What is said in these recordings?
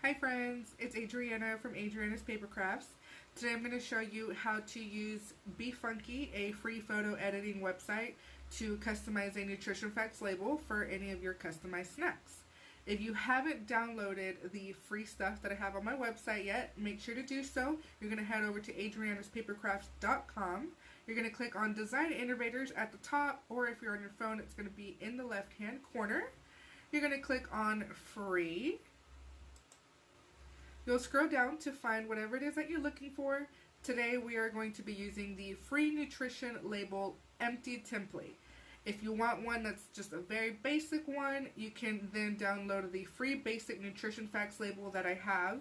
Hi friends, it's Adriana from Adriana's Paper Crafts. Today I'm going to show you how to use BeFunky, a free photo editing website, to customize a nutrition facts label for any of your customized snacks. If you haven't downloaded the free stuff that I have on my website yet, make sure to do so. You're going to head over to adrianaspapercrafts.com. You're going to click on Design Innovators at the top, or if you're on your phone, it's going to be in the left-hand corner. You're going to click on Free. You'll scroll down to find whatever it is that you're looking for. Today we are going to be using the free nutrition label empty template. If you want one that's just a very basic one, you can then download the free basic nutrition facts label that I have,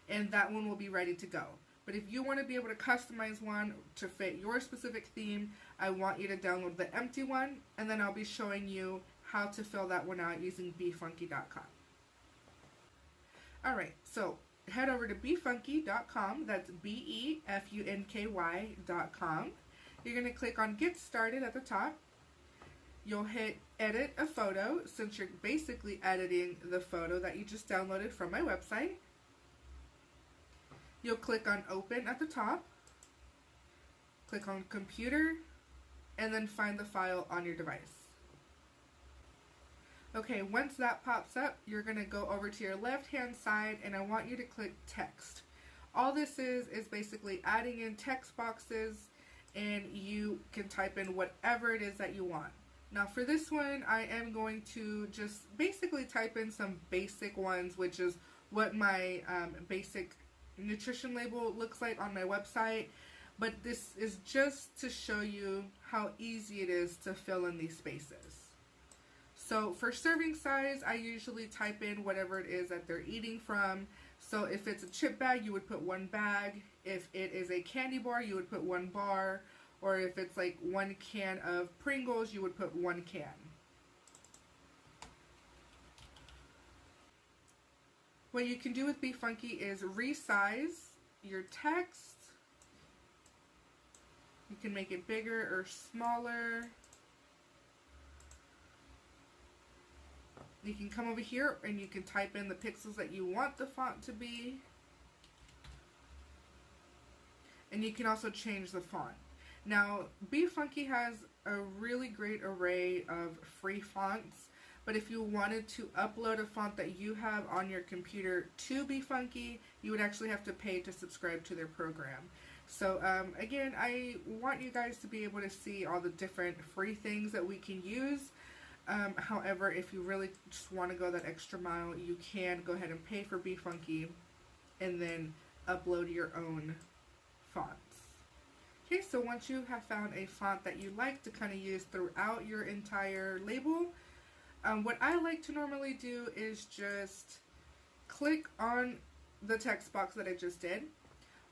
and that one will be ready to go. But if you want to be able to customize one to fit your specific theme, I want you to download the empty one, and then I'll be showing you how to fill that one out using befunky.com. Alright, so head over to befunky.com, that's BeFunky.com. You're going to click on Get Started at the top. You'll hit Edit a Photo, since you're basically editing the photo that you just downloaded from my website. You'll click on Open at the top, click on Computer, and then find the file on your device. Okay, once that pops up, you're going to go over to your left-hand side, and I want you to click Text. All this is basically adding in text boxes, and you can type in whatever it is that you want. Now for this one, I am going to just basically type in some basic ones, which is what my basic nutrition label looks like on my website. But this is just to show you how easy it is to fill in these spaces. So for serving size, I usually type in whatever it is that they're eating from. So if it's a chip bag, you would put one bag. If it is a candy bar, you would put one bar. Or if it's like one can of Pringles, you would put one can. What you can do with BeFunky is resize your text. You can make it bigger or smaller. You can come over here and you can type in the pixels that you want the font to be. And you can also change the font. Now, BeFunky has a really great array of free fonts, but if you wanted to upload a font that you have on your computer to BeFunky, you would actually have to pay to subscribe to their program. So again, I want you guys to be able to see all the different free things that we can use. However, if you really just want to go that extra mile, you can go ahead and pay for BeFunky and then upload your own fonts. Okay, so once you have found a font that you like to kind of use throughout your entire label, what I like to normally do is just click on the text box that I just did.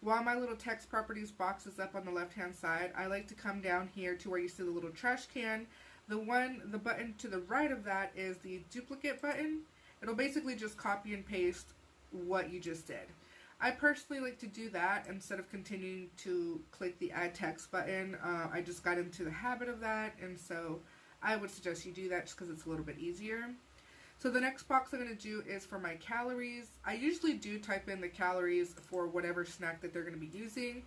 While my little text properties box is up on the left hand side, I like to come down here to where you see the little trash can. The button to the right of that is the duplicate button. It'll basically just copy and paste what you just did. I personally like to do that instead of continuing to click the add text button. I just got into the habit of that, and so I would suggest you do that just because it's a little bit easier. So the next box I'm going to do is for my calories. I usually do type in the calories for whatever snack that they're going to be using.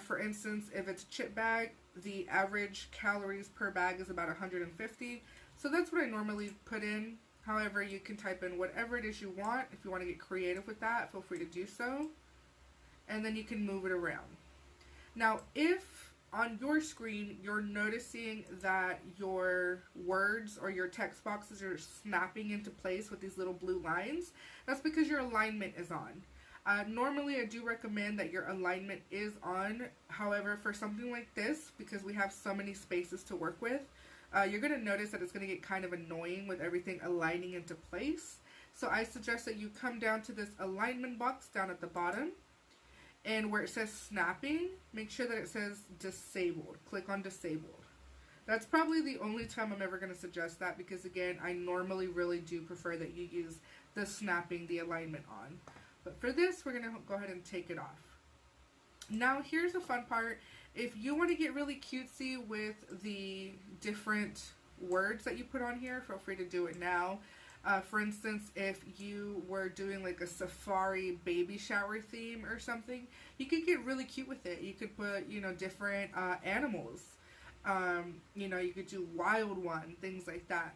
For instance, if it's a chip bag, the average calories per bag is about 150. So that's what I normally put in. However, you can type in whatever it is you want. If you want to get creative with that, feel free to do so. And then you can move it around. Now, if on your screen you're noticing that your words or your text boxes are snapping into place with these little blue lines, that's because your alignment is on. Normally, I do recommend that your alignment is on. However, for something like this, because we have so many spaces to work with, you're going to notice that it's going to get kind of annoying with everything aligning into place. So I suggest that you come down to this alignment box down at the bottom, and where it says snapping, make sure that it says disabled. Click on disabled. That's probably the only time I'm ever going to suggest that, because again, I normally really do prefer that you use the snapping, the alignment on. But for this, we're going to go ahead and take it off. Now here's the fun part. If you want to get really cutesy with the different words that you put on here, feel free to do it now. For instance, if you were doing like a safari baby shower theme or something, you could get really cute with it. You could put, you know, different animals. You know, you could do wild one, things like that.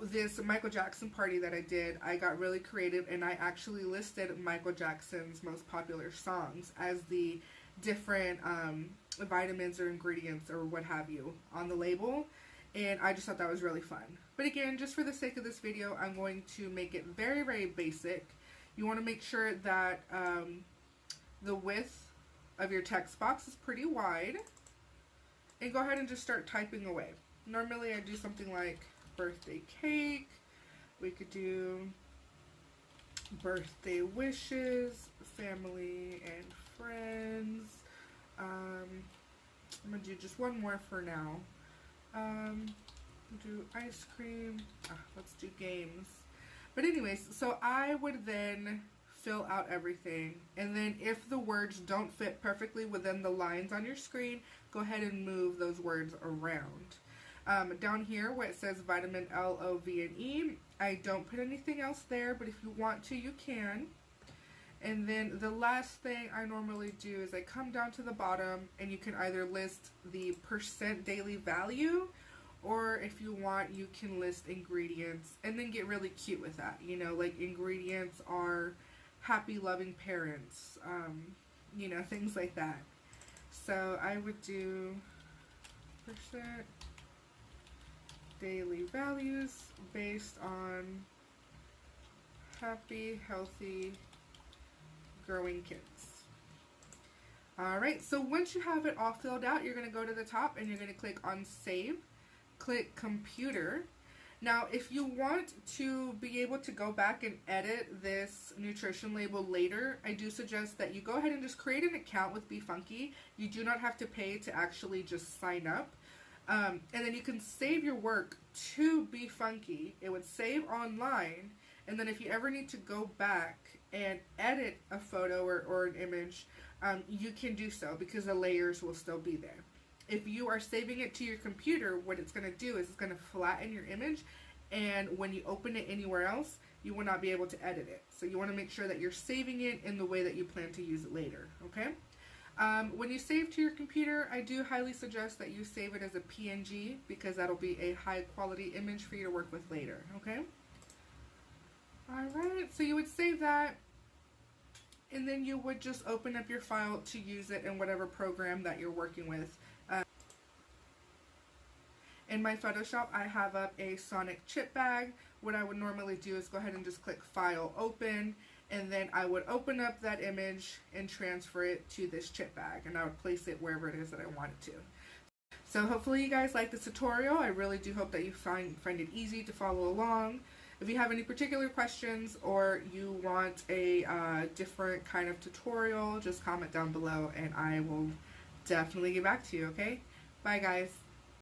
This Michael Jackson party that I did, I got really creative and I actually listed Michael Jackson's most popular songs as the different vitamins or ingredients or what have you on the label, and I just thought that was really fun. But again, just for the sake of this video, I'm going to make it very, very basic. You want to make sure that the width of your text box is pretty wide, and go ahead and just start typing away. Normally I do something like birthday cake. We could do birthday wishes, family and friends. I'm gonna do just one more for now. Do ice cream. Let's do games. But anyways, so I would then fill out everything, and then if the words don't fit perfectly within the lines on your screen, go ahead and move those words around. Down here where it says vitamin L, O, V, and E, I don't put anything else there, but if you want to, you can. And then the last thing I normally do is I come down to the bottom, and you can either list the % daily value, or if you want, you can list ingredients and then get really cute with that. You know, like ingredients are happy, loving parents, you know, things like that. So I would do % daily values based on happy, healthy, growing kids. Alright, so once you have it all filled out, you're going to go to the top and you're going to click on Save. Click Computer. Now, if you want to be able to go back and edit this nutrition label later, I do suggest that you go ahead and just create an account with BeFunky. You do not have to pay to actually just sign up. And then you can save your work to BeFunky. It would save online, and then if you ever need to go back and edit a photo or an image, you can do so because the layers will still be there. If you are saving it to your computer, what it's going to do is it's going to flatten your image, and when you open it anywhere else, you will not be able to edit it. So you want to make sure that you're saving it in the way that you plan to use it later, okay? When you save to your computer, I do highly suggest that you save it as a PNG because that'll be a high quality image for you to work with later, okay? Alright, so you would save that, and then you would just open up your file to use it in whatever program that you're working with. In my Photoshop, I have up a Sonic chip bag. What I would normally do is go ahead and just click File, Open, and then I would open up that image and transfer it to this chip bag, and I would place it wherever it is that I want it to. So hopefully you guys like this tutorial. I really do hope that you find it easy to follow along. If you have any particular questions or you want a different kind of tutorial, just comment down below and I will definitely get back to you, okay? Bye guys.